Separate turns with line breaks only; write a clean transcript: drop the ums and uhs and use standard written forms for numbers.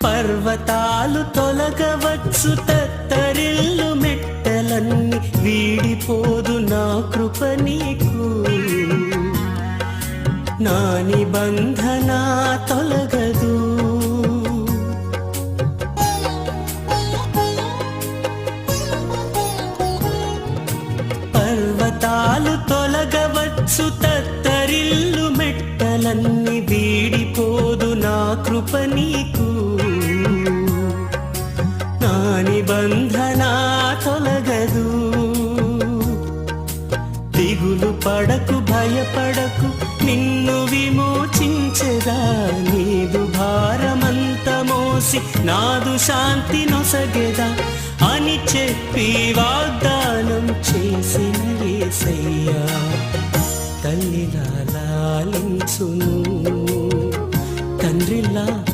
పర్వతాలు తొలగవచ్చు, తత్తరిల్లు మెట్టలన్నీ వీడిపోదు నా కృప నీకు. నా నిబంధన తొలగదు. పర్వతాలు తొలగవచ్చు, తత్తరిల్లు మెట్టలన్నీ వీడిపోదు నా కృప నీకు. నా నిబంధన తొలగదు. దిగులు పడకు, భయపడకు, నిన్ను విమోచించెదా. నీదు భారమంత మోసి నాదు శాంతి నొసగెదా అని చెప్పి వాగ్దానం చేసిన యేసయ్యా తల్లిలా లాలించును, తండ్రిలా